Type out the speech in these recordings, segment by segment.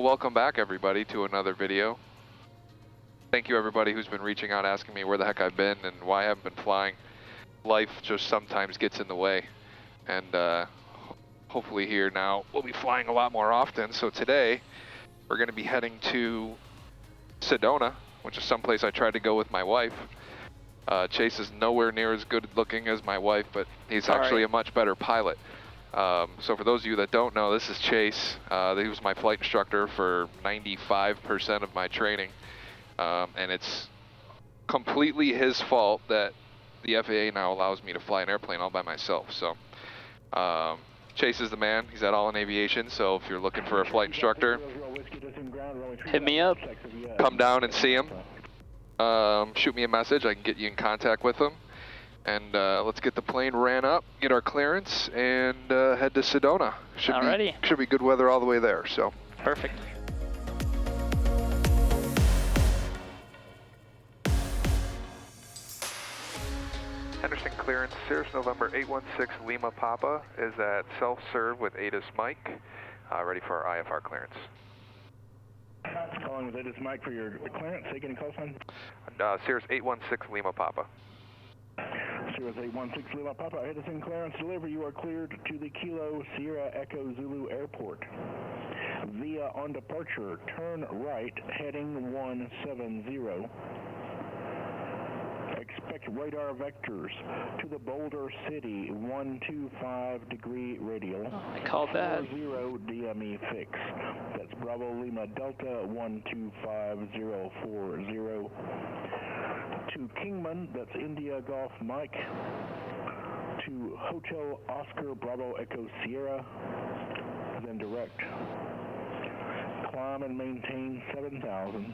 welcome back everybody to another video. Thank you everybody who's been reaching out asking me where the heck I've been and why I haven't been flying. Life just sometimes gets in the way, and hopefully here now we'll be flying a lot more often. So today we're going to be heading to Sedona, which is someplace I tried to go with my wife. Chase is nowhere near as good looking as my wife, but he's actually a much better pilot. So for those of you that don't know, this is Chase. He was my flight instructor for 95% of my training. And it's completely his fault that the FAA now allows me to fly an airplane all by myself. So Chase is the man. He's at All In Aviation. So if you're looking for a flight instructor, hit me up. Come down and see him. Shoot me a message. I can get you in contact with him. And let's get the plane ran up, get our clearance, and head to Sedona. Should be good weather all the way there. So perfect. Henderson clearance, Cirrus November 816 Lima Papa is at self-serve with ATIS Mike, ready for our IFR clearance. Calling with ATIS Mike for your clearance, taking a call sign? Cirrus 816 Lima Papa. Cirrus 816 Lima Papa, Henderson clearance delivery, you are cleared to the Kilo Sierra Echo Zulu Airport. Via on departure, turn right, heading 170. Expect radar vectors to the Boulder City 125 degree radial. I called that. 40 DME fix. That's Bravo Lima Delta 125040. To Kingman, that's India Golf Mike. To Hotel Oscar Bravo Echo Sierra, then direct. Climb and maintain 7,000.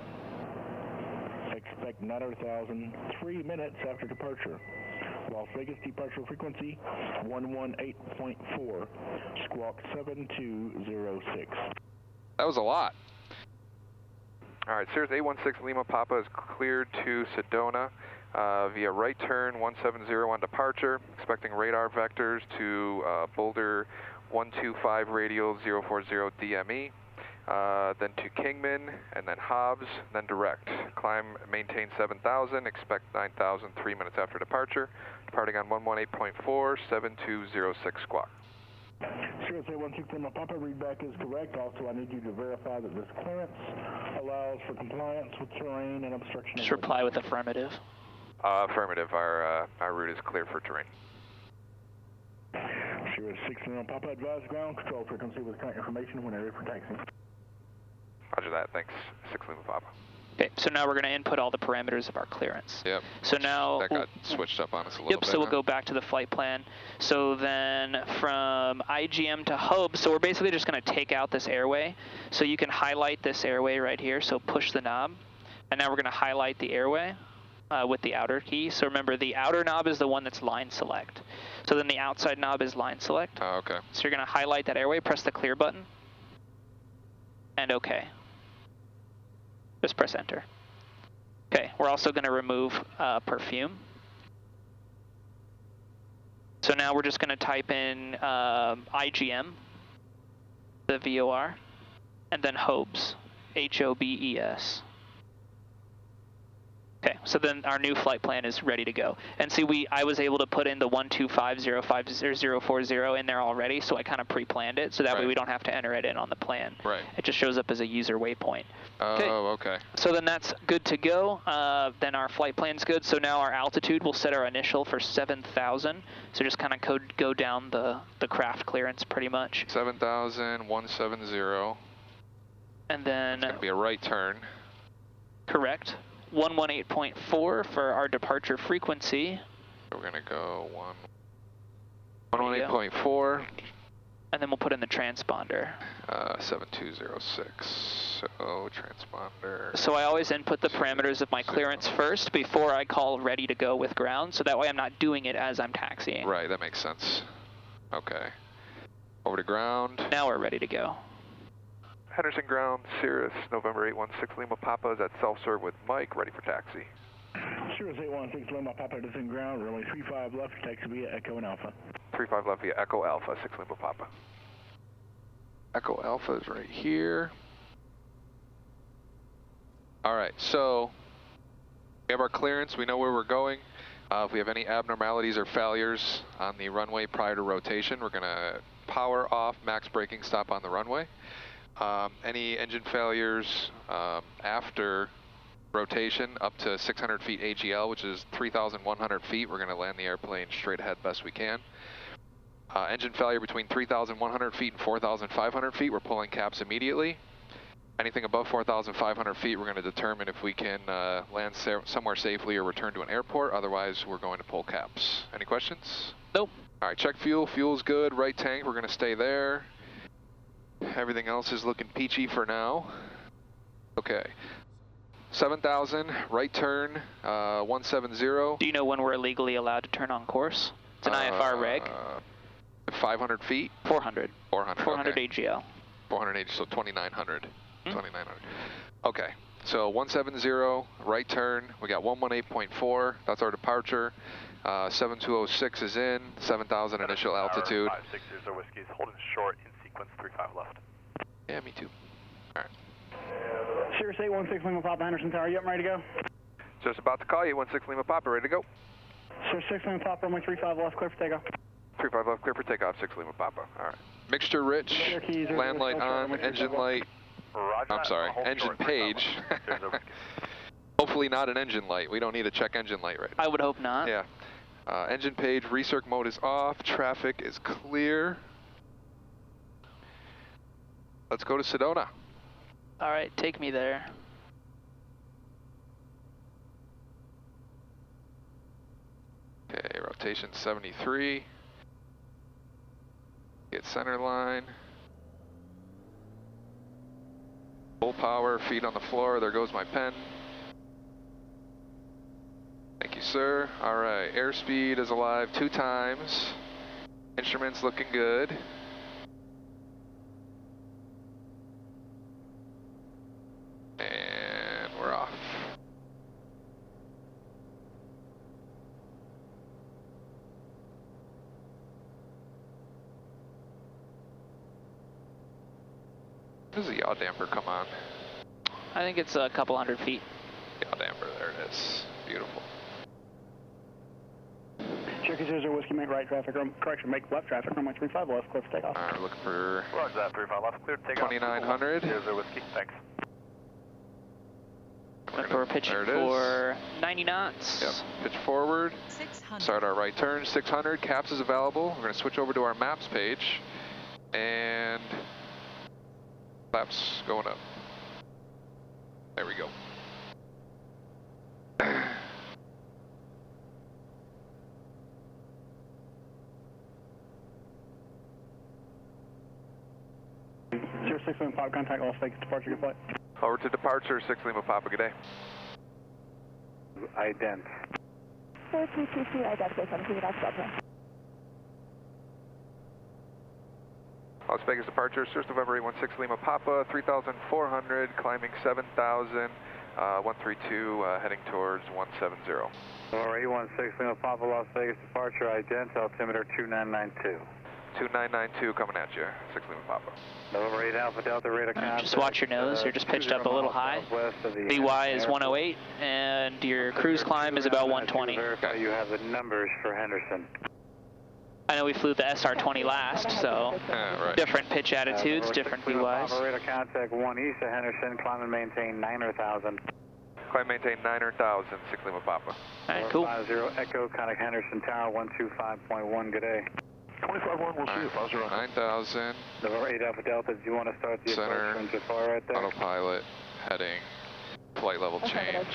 Expect 9,000 3 minutes after departure. Las Vegas departure frequency 118.4, squawk 7206. That was a lot. All right, Cirrus 816 Lima Papa is cleared to Sedona via right turn 170 on departure, expecting radar vectors to Boulder 125 radial 040 DME. Then to Kingman, and then Hobbs, then direct. Climb, maintain 7,000, expect 9,000 3 minutes after departure. Departing on 118.4, 7206 squawk. Cirrus 816 Lima Papa, readback is correct. Also, I need you to verify that this clearance allows for compliance with terrain and obstruction. Just reply with affirmative. Affirmative. Our route is clear for terrain. Cirrus 16 Lima Papa, advise ground control frequency with current information when ready for taxi. Roger that, thanks, 6 Lima Papa. Okay, so now we're going to input all the parameters of our clearance. Yep. So now that got switched up on us a little bit. So we'll go back to the flight plan. So then from IGM to hub, so we're basically just going to take out this airway. So you can highlight this airway right here, so push the knob. And now we're going to highlight the airway with the outer key. So remember, the outer knob is the one that's line select. So then the outside knob is line select. Oh, okay. So you're going to highlight that airway, press the clear button, and OK. Just press enter. Okay, we're also going to remove perfume. So now we're just going to type in IGM, the VOR, and then HOBES, H-O-B-E-S. Okay, so then our new flight plan is ready to go. And see, I was able to put in the 125.050.040 in there already, so I kind of pre-planned it, so that way we don't have to enter it in on the plan. Right. It just shows up as a user waypoint. Oh, okay. So then that's good to go. Then our flight plan's good. So now our altitude, we'll set our initial for 7,000. So just kind of go down the craft clearance pretty much. 7,170. And then it's going to be a right turn. Correct. 118.4 for our departure frequency. So we're going to go 118.4. And then we'll put in the transponder. 7206. So transponder. So I always input the parameters of my clearance first before I call ready to go with ground. So that way I'm not doing it as I'm taxiing. Right, that makes sense. Okay. Over to ground. Now we're ready to go. Henderson ground, Cirrus, November 816 Lima Papa is at self-serve with Mike, ready for taxi. Cirrus 816 Lima Papa, Henderson ground, runway 35 left, taxi via Echo and Alpha. 35 left via Echo Alpha, 6 Lima Papa. Echo Alpha is right here. All right, so we have our clearance. We know where we're going. If we have any abnormalities or failures on the runway prior to rotation, we're going to power off, max braking, stop on the runway. Any engine failures after rotation up to 600 feet AGL, which is 3,100 feet, we're going to land the airplane straight ahead best we can. Engine failure between 3,100 feet and 4,500 feet, we're pulling caps immediately. Anything above 4,500 feet, we're going to determine if we can land somewhere safely or return to an airport. Otherwise, we're going to pull caps. Any questions? Nope. All right, check fuel. Fuel's good. Right tank, we're going to stay there. Everything else is looking peachy for now. Okay. 7,000, right turn, 170. Do you know when we're legally allowed to turn on course? It's an IFR reg. 500 feet? 400. 400. 400 okay. AGL. 480, so 2,900. 2,900. Okay, so 170, right turn. We got 118.4. That's our departure. 7206 is in. 7,000 initial altitude. 560 Whiskey's holding short in sequence 35 left. Yeah, me too. All right. Cirrus 816 Lima Papa Henderson Tower, you up and ready to go? Just about to call you. 16 Lima Papa, ready to go. Cirrus 6 Lima Papa, runway 35 left, clear for takeoff. 35 left, clear for takeoff. 6 Lima Papa. All right. Mixture rich. Land light on. Engine light. Roger. I'm sorry. Engine page. Hopefully not an engine light. We don't need a check engine light right now. I would hope not. Yeah. Engine page, recirc mode is off. Traffic is clear. Let's go to Sedona. All right, take me there. Okay, rotation 73. Get center line. Full power, feet on the floor. There goes my pen. Thank you, sir. All right, airspeed is alive 2 times. Instruments looking good. And we're off. When does the yaw damper come on? I think it's a couple hundred feet. Yaw damper, there it is. Beautiful. Cherokee 00 Whiskey, make right traffic, correction, make left traffic, runway 35 left, clear for takeoff. All right, we're looking for Roger that, 35 left, clear to take 2,900. 00 Whiskey, thanks. We're pitching for 90 knots. Yep, pitch forward. 600. Start our right turn, 600. Caps is available. We're going to switch over to our maps page. And flaps going up. There we go. Cirrus 6 Lima Papa, contact Las Vegas, departure, good flight. Over to departure, 6 Lima Papa, good day. Ident. 4222, identify 17, that's Delta. Las Vegas departure, Cirrus November 816 Lima Papa, 3,400, climbing 7,000, 132, heading towards 170. November 816 Lima Papa, Las Vegas departure, ident, altimeter 2992. 2992 coming at you, 6 Lima Papa. November 8 Alpha Delta, radar contact. Just watch your nose, you're just pitched up a little high. VY is 108, and your cruise climb is about 120. Verify you have the numbers for Henderson. I know we flew the SR20 last, so Right. different pitch attitudes, different VYs. Radar contact 1 east of Henderson, climb and maintain 9,000. Climb maintain 9,000, 6 Lima Papa. All right, cool. 50 Echo, contact Henderson Tower, 125.1, good day. 25-1, we'll see you, 50. 9,000, November 8 Alpha Delta, do you want to start the Center, approach from Jafar right there? autopilot, heading, flight level change.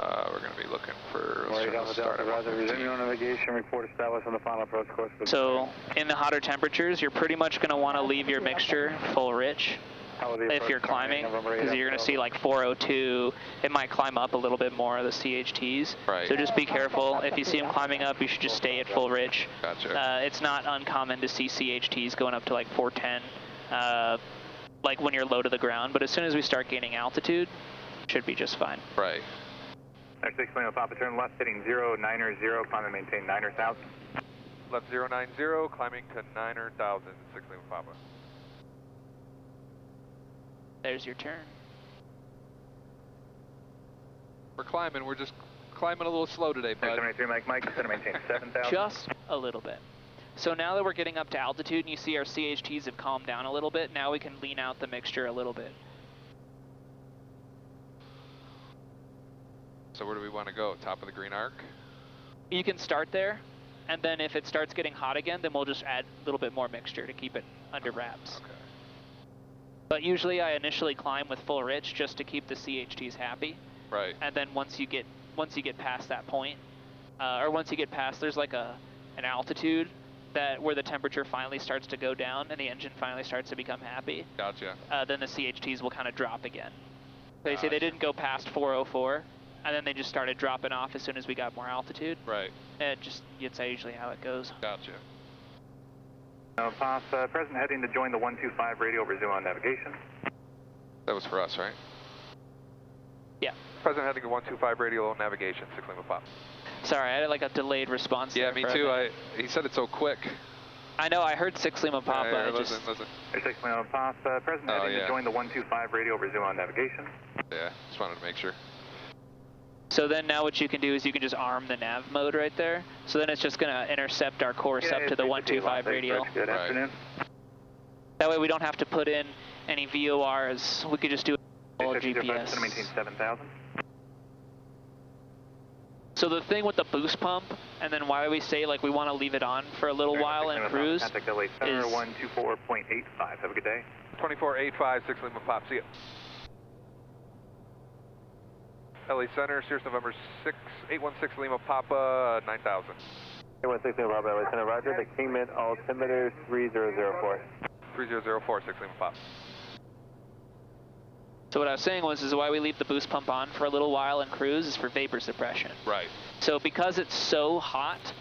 We're going to be looking for, let's turn the start at Resume 115. navigation, report established on the final approach course. So in the hotter temperatures, you're pretty much going to want to leave your mixture full rich if you're climbing, because you're going to see like 402. It might climb up a little bit more, the CHTs. Right. So just be careful. If you see them climbing up, you should just stay at full rich. Gotcha. It's not uncommon to see CHTs going up to like 410, like when you're low to the ground. But as soon as we start gaining altitude, should be just fine. Right. Next 6 Lima Papa, turn left, heading 090, climb and maintain 9,000. Left 090, climbing to 9,000, 6 Lima Papa. There's your turn. We're climbing. We're just climbing a little slow today, bud. 673 Mike, center maintain 7,000. Just a little bit. So now that we're getting up to altitude and you see our CHTs have calmed down a little bit, now we can lean out the mixture a little bit. So where do we want to go? Top of the green arc? You can start there, and then if it starts getting hot again, then we'll just add a little bit more mixture to keep it under wraps. Okay. But usually I initially climb with full rich just to keep the CHTs happy. Right. And then once you get past that point, or once you get past, there's like an altitude where the temperature finally starts to go down and the engine finally starts to become happy. Gotcha. Then the CHTs will kind of drop again. They say Gotcha. they didn't go past 404, and then they just started dropping off as soon as we got more altitude. Right. It's usually how it goes. Gotcha. Pass, present heading to join the 125 radio, resume on navigation. That was for us, right? Yeah. Present heading to 125 radio navigation, 6 Lima Pop. Sorry, I had like a delayed response. Yeah, there me for a too. minute. He said it so quick. I know, I heard 6 Lima Papa. Hey, I listen. 6 Lima Pass, present heading yeah. to join the 125 radio, resume on navigation. Yeah, just wanted to make sure. So then now what you can do is you can just arm the nav mode right there. So then it's just going to intercept our course up to the 125 radio. Good Right. afternoon. That way we don't have to put in any VORs. We could just do all GPS. Center maintain 7,000. So the thing with the boost pump, and then why we say like we want to leave it on for a little while and cruise, Contact LA Center, is 124.85. Have a good day. 2485, 6 Lima Pop. See ya. LA Center, Cirrus November 816 Lima Papa, 9000. 816 Lima Papa, LA Center, roger. The Kingman altimeter 3004. 3004, 6 Lima Pop. so what I was saying is why we leave the boost pump on for a little while and cruise is for vapor suppression. Right. So because it's so hot,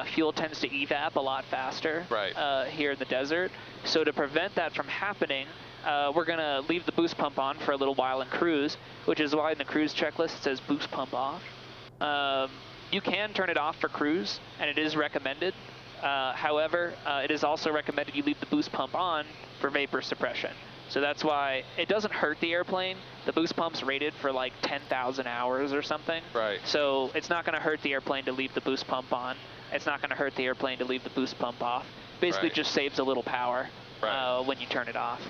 fuel tends to evap a lot faster Right. Here in the desert. So to prevent that from happening, we're going to leave the boost pump on for a little while and cruise, which is why in the cruise checklist it says boost pump off. You can turn it off for cruise, and it is recommended. However, it is also recommended you leave the boost pump on for vapor suppression. So that's why it doesn't hurt the airplane. The boost pump's rated for like 10,000 hours or something. Right. So it's not going to hurt the airplane to leave the boost pump on. It's not going to hurt the airplane to leave the boost pump off. Basically Right. just saves a little power Right. when you turn it off.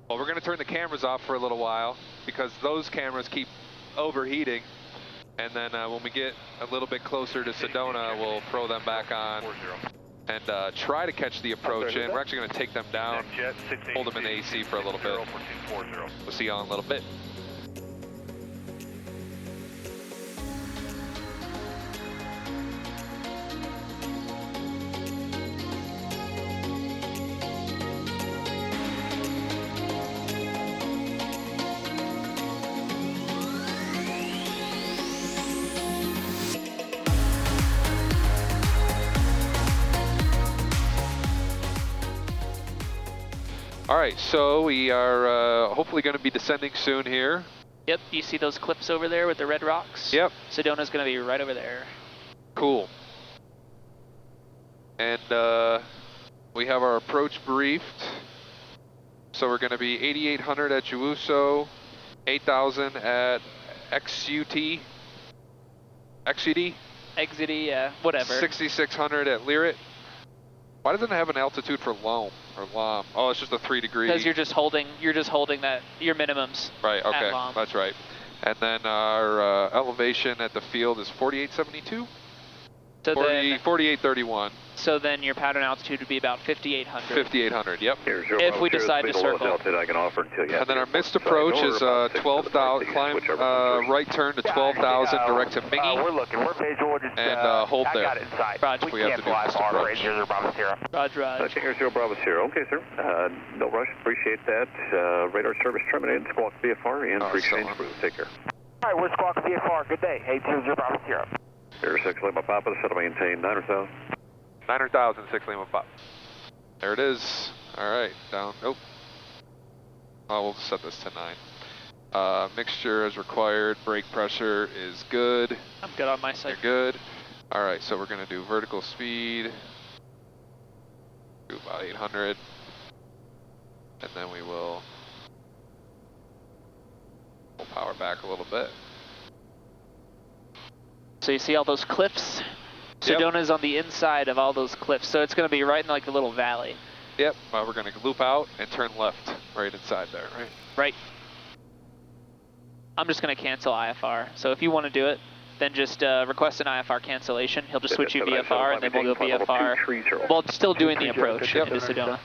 Well, we're going to turn the cameras off for a little while because those cameras keep overheating. And then when we get a little bit closer to Sedona, we'll throw them back on and try to catch the approach in. We're actually going to take them down, hold them in the AC for a little bit. We'll see y'all in a little bit. All right, so we are hopefully going to be descending soon here. Yep, you see those cliffs over there with the red rocks? Yep. Sedona's going to be right over there. Cool. And we have our approach briefed. So we're going to be 8,800 at Juuso, 8,000 at XUD, yeah, whatever. 6,600 at Lyrit. Why doesn't it have an altitude for Loam or Lom? Oh, it's just a 3 degree. Because you're just holding that your minimums. Right. Okay, at Lom. that's right. And then our elevation at the field is 4872. So 4831. So then your pattern altitude would be about 5,800. 5,800. Yep. If we decide to circle. I can offer until you And then our missed approach is 12,000, climb right turn to 12,000 direct to Mingy. We're looking. We're visual. We're just, And hold there. I got it inside. Roger. We have to do missed approach. Roger. Senior Zero Bravo Zero. Okay, sir. No rush. Appreciate that. Radar service terminated. Squawk VFR and free exchange crew. Take care. All right, we're Squawk VFR. Good day. 820 Bravo Zero. Air 6 Lima Papa, set to maintain 9,000. 900,000, 6 Lima Pop. There it is. All right, down. Nope. Oh, we'll set this to 9. Mixture as required. Brake pressure is good. I'm good on my side. You're good. All right, so we're going to do vertical speed. Do about 800. And then we'll power back a little bit. So you see all those cliffs? Yep. Sedona's on the inside of all those cliffs, so it's going to be right in like a little valley. Yep, we're going to loop out and turn left right inside there, right? Right. I'm just going to cancel IFR, so if you want to do it, then just request an IFR cancellation. He'll just switch you VFR, and then we'll go VFR while still doing the approach into Sedona.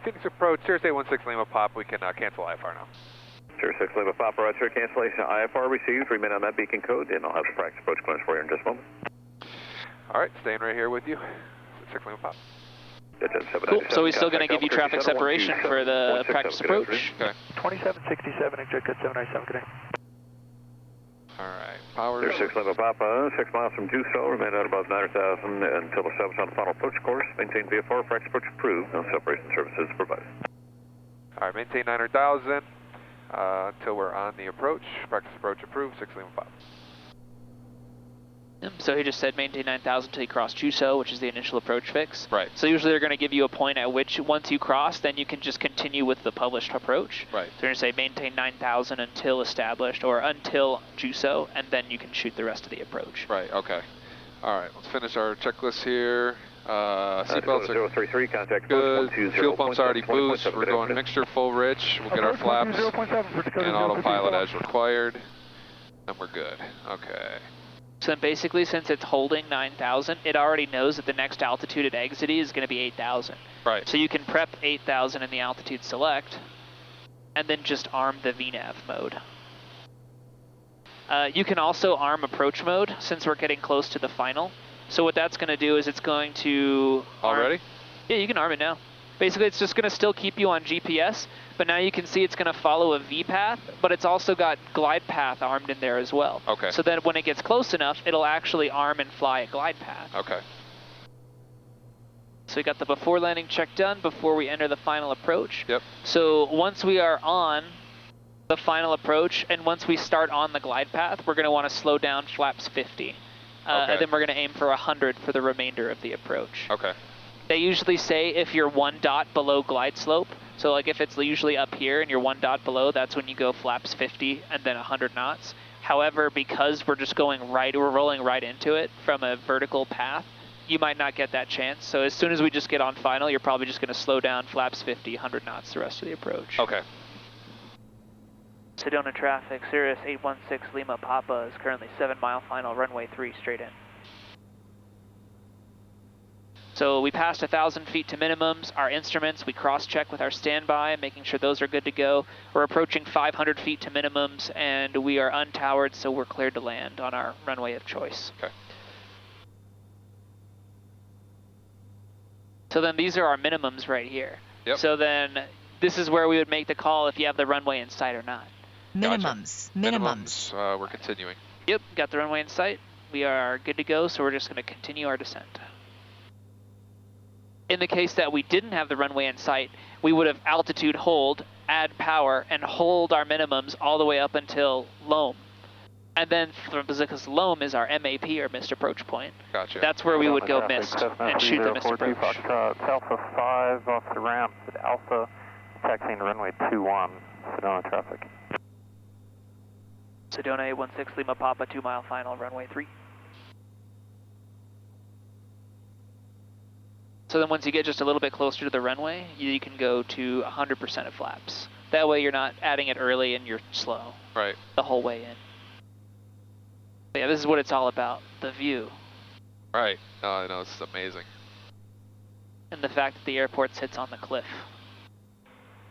Phoenix approach, Cirrus 816 Lima Pop, we can cancel IFR now. Cirrus 6 Lima Papa, roger, cancellation IFR received. Remain on that beacon code, and I'll have the practice approach clearance for you in just a moment. All right, staying right here with you. 6 Lima Pop. Cool, so we're still going to give you traffic separation for the practice approach. Okay. 2767, exit code 797, good day. All right, power. Cirrus 6 Lima Papa, 6 miles from Juso, remain out above 9,000 until established on the final approach course. Maintain VFR, practice approach approved, no separation services provided. All right, maintain 900,000 until we're on the approach. Practice approach approved, 6 Lima Pop. So he just said maintain 9,000 until you cross Juso, which is the initial approach fix. Right. So usually they're going to give you a point at which once you cross, then you can just continue with the published approach. Right. So they're going to say maintain 9,000 until established or until Juso, and then you can shoot the rest of the approach. Right, okay. All right, let's finish our checklist here. Seatbelts are 033, contact good. Fuel pump's already boost. We're going mixture full rich. We'll get our flaps and autopilot as required. And we're good. Okay. So then basically, since it's holding 9,000, it already knows that the next altitude at exit is going to be 8,000. Right. So you can prep 8,000 in the altitude select, and then just arm the VNAV mode. You can also arm approach mode, since we're getting close to the final. So what that's going to do is it's going to... Already? Yeah, you can arm it now. Basically, it's just going to still keep you on GPS, but now you can see it's going to follow a V path, but it's also got glide path armed in there as well. Okay. So that when it gets close enough, it'll actually arm and fly a glide path. Okay. So we got the before landing check done before we enter the final approach. Yep. So once we are on the final approach, and once we start on the glide path, we're going to want to slow down flaps 50. Okay. And then we're going to aim for 100 for the remainder of the approach. Okay. They usually say if you're 1 dot below glide slope, so like if it's usually up here and you're 1 dot below, that's when you go flaps 50 and then 100 knots. However, because we're just going right, we're rolling right into it from a vertical path, you might not get that chance. So as soon as we just get on final, you're probably just going to slow down flaps 50, 100 knots the rest of the approach. Okay. Sedona traffic, Cirrus 816 Lima Papa is currently 7 mile final, runway 3 straight in. So we passed 1,000 feet to minimums. Our instruments, we cross-check with our standby, making sure those are good to go. We're approaching 500 feet to minimums, and we are untowered, so we're cleared to land on our runway of choice. Okay. So then these are our minimums right here. Yep. So then this is where we would make the call if you have the runway in sight or not. Minimums. Gotcha. Minimums. We're continuing. Yep, got the runway in sight. We are good to go, so we're just going to continue our descent. In the case that we didn't have the runway in sight, we would have altitude hold, add power, and hold our minimums all the way up until Loam. And then, because Loam is our MAP, or missed approach point, Gotcha. that's where we would go missed and shoot the missed approach. Alpha 5 off the ramp at Alpha, taxiing runway 21, Sedona traffic. Sedona 816 Lima Papa, 2 mile final, runway 3. So then once you get just a little bit closer to the runway, you can go to 100% of flaps. That way you're not adding it early and you're slow. Right. The whole way in. But yeah, this is what it's all about, the view. Right. Oh, I know, it's amazing. And the fact that the airport sits on the cliff.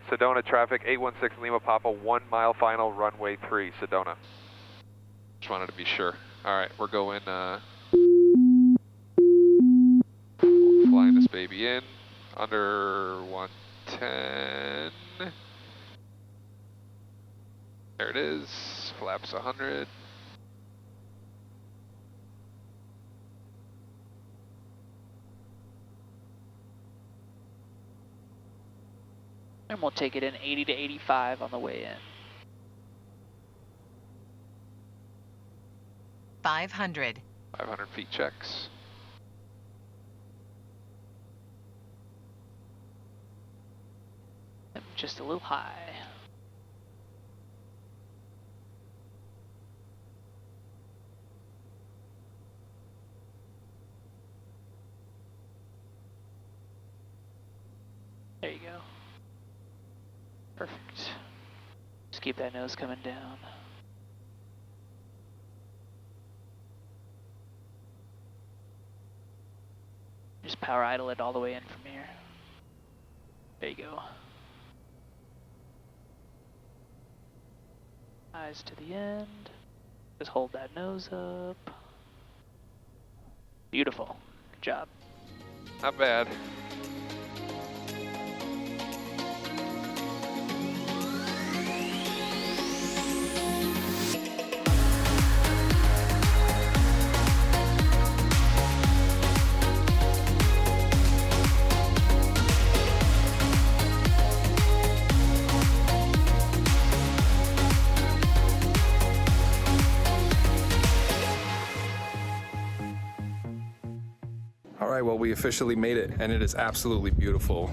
Sedona traffic, 816 Lima Papa, 1 mile final, runway 3, Sedona. Just wanted to be sure. All right, we're going, flying this baby in, under 110. There it is, flaps 100. And we'll take it in 80 to 85 on the way in. 500. 500 feet checks. Just a little high. There you go. Perfect. Just keep that nose coming down. Just power idle it all the way in from here. There you go. Eyes to the end. Just hold that nose up. Beautiful. Good job. Not bad. All right, well, we officially made it, and it is absolutely beautiful.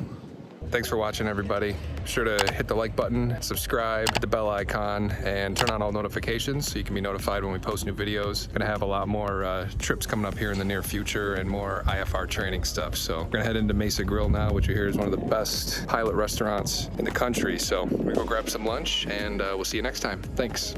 Thanks for watching, everybody. Be sure to hit the like button, subscribe, hit the bell icon, and turn on all notifications so you can be notified when we post new videos. Gonna have a lot more trips coming up here in the near future and more IFR training stuff. So we're gonna head into Mesa Grill now, which you hear is one of the best pilot restaurants in the country. So we're gonna go grab some lunch, and we'll see you next time. Thanks.